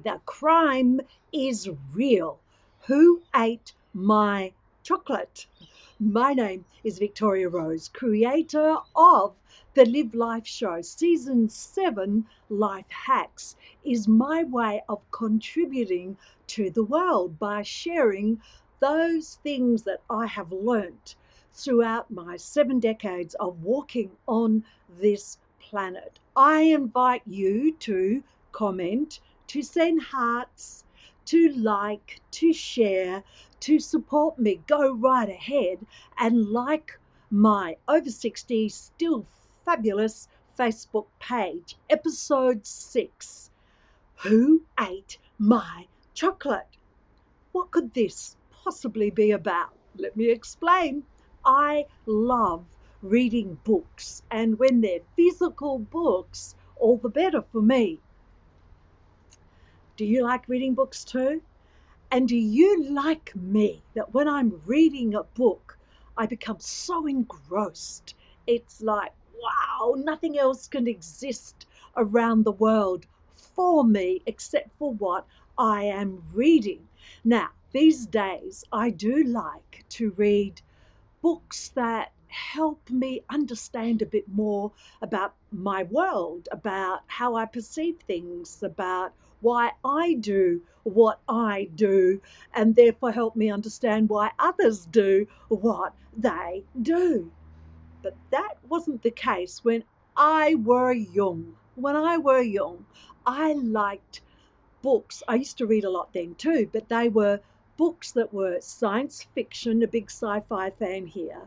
The crime is real. Who ate my chocolate? My name is Victoria Rose, creator of the Live Life Show. Season 7, Life Hacks, is my way of contributing to the world by sharing those things that I have learnt throughout my 7 decades of walking on this planet. I invite you to comment, to send hearts, to like, to share, to support me. Go right ahead and like my over 60 still fabulous Facebook page. Episode 6, Who Ate My Chocolate? What could this possibly be about? Let me explain. I love reading books, and when they're physical books, all the better for me. Do you like reading books too? And do you, like me, that when I'm reading a book, I become so engrossed? It's like, wow, nothing else can exist around the world for me except for what I am reading. Now, these days, I do like to read books that help me understand a bit more about my world, about how I perceive things, about why I do what I do, and therefore help me understand why others do what they do. But that wasn't the case when I were young. When I were young, I liked books. I used to read a lot then too, but they were books that were science fiction, a big sci-fi fan here,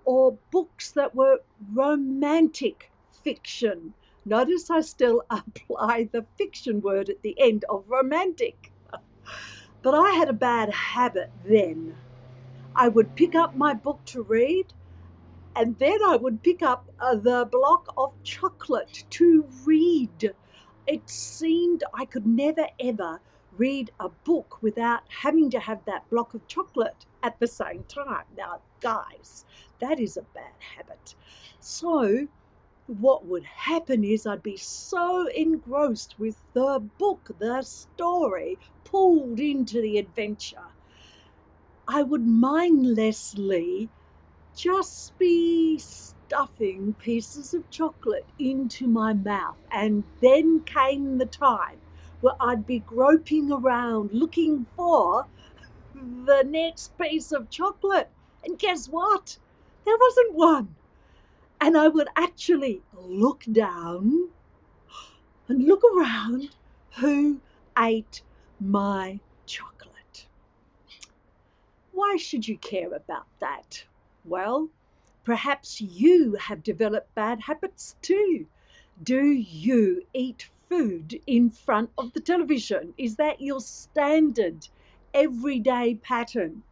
or books that were romantic fiction. Notice I still apply the fiction word at the end of romantic. But I had a bad habit then. I would pick up my book to read, and then I would pick up the block of chocolate to read. It seemed I could never ever read a book without having to have that block of chocolate at the same time. Now, guys, that is a bad habit. So, what would happen is I'd be so engrossed with the book, the story, pulled into the adventure, I would mindlessly just be stuffing pieces of chocolate into my mouth. And then came the time where I'd be groping around looking for the next piece of chocolate. And guess what? There wasn't one. And I would actually look down and look around who ate my chocolate. Why should you care about that? Well, perhaps you have developed bad habits too. Do you eat food in front of the television? Is that your standard everyday pattern?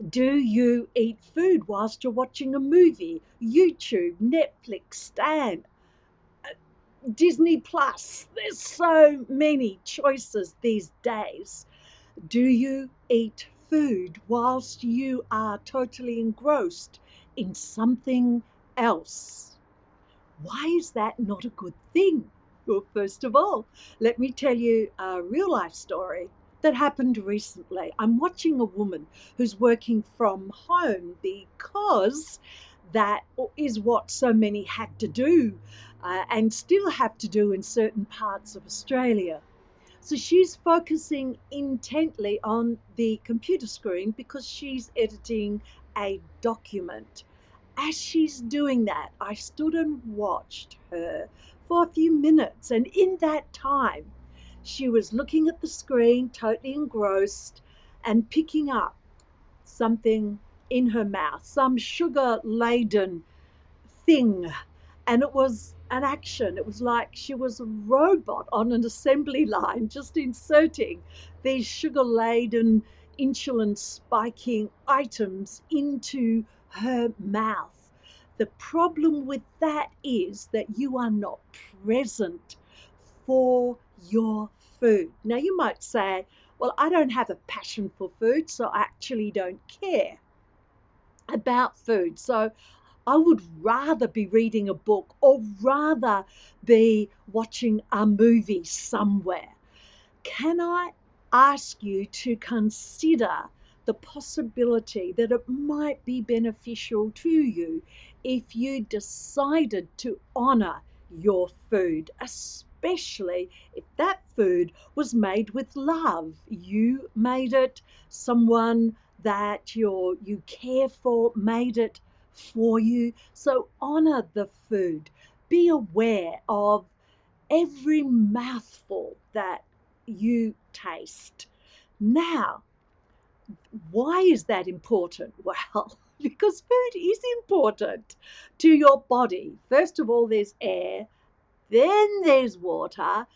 Do you eat food whilst you're watching a movie? YouTube, Netflix, Stan, Disney Plus. There's so many choices these days. Do you eat food whilst you are totally engrossed in something else? Why is that not a good thing? Well, first of all, let me tell you a real life story that happened recently. I'm watching a woman who's working from home because that is what so many had to do and still have to do in certain parts of Australia. So she's focusing intently on the computer screen because she's editing a document. As she's doing that, I stood and watched her for a few minutes, and in that time, she was looking at the screen, totally engrossed, and picking up something in her mouth, some sugar laden thing. And it was an action. It was like she was a robot on an assembly line, just inserting these sugar laden, insulin spiking items into her mouth. The problem with that is that you are not present for your food. Now, you might say, well, I don't have a passion for food, so I actually don't care about food. So I would rather be reading a book or rather be watching a movie somewhere. Can I ask you to consider the possibility that it might be beneficial to you if you decided to honor your food, especially if that food was made with love? You made it, someone that you care for made it for you. So honor the food. Be aware of every mouthful that you taste. Now, why is that important? Well, because food is important to your body. First of all, there's air, then there's water,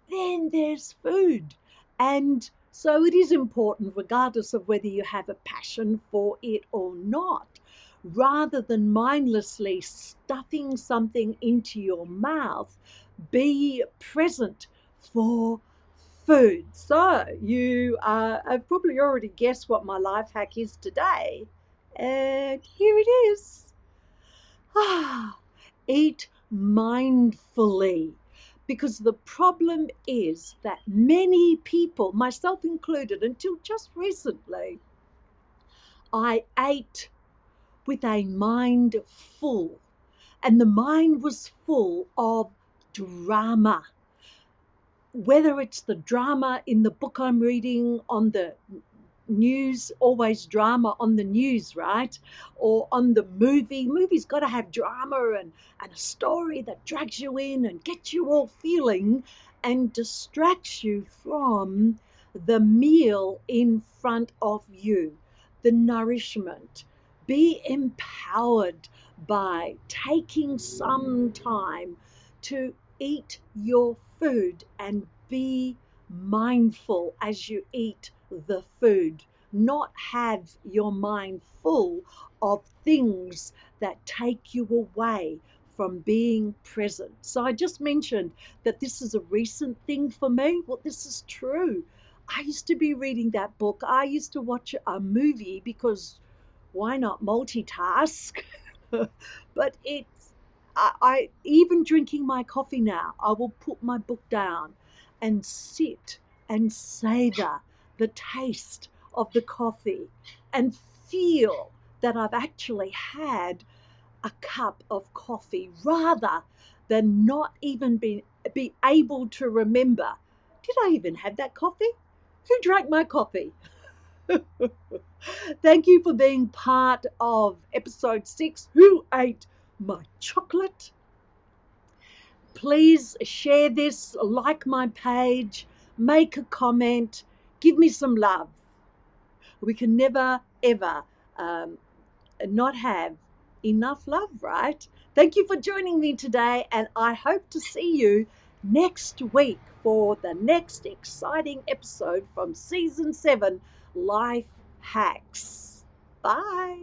then there's food. And so it is important, regardless of whether you have a passion for it or not. Rather than mindlessly stuffing something into your mouth, be present for food. So you have probably already guessed what my life hack is today. And here it is. Ah, eat mindfully. Because the problem is that many people, myself included, until just recently, I ate with a mind full. And the mind was full of drama. Whether it's the drama in the book I'm reading, on the news, always drama on the news, right? Or on the movie's got to have drama and a story that drags you in and gets you all feeling and distracts you from the meal in front of you, the nourishment. Be empowered by taking some time to eat your food and be mindful as you eat the food, not have your mind full of things that take you away from being present. So I just mentioned that this is a recent thing for me. Well, this is true. I used to be reading that book. I used to watch a movie because why not multitask? But I even drinking my coffee now, I will put my book down and sit and savor the taste of the coffee and feel that I've actually had a cup of coffee rather than not even be able to remember, did I even have that coffee? Who drank my coffee? Thank you for being part of episode 6. Who ate my chocolate? Please share this, like my page, make a comment, give me some love. We can never, ever not have enough love, right? Thank you for joining me today, and I hope to see you next week for the next exciting episode from season 7, Life Hacks. Bye.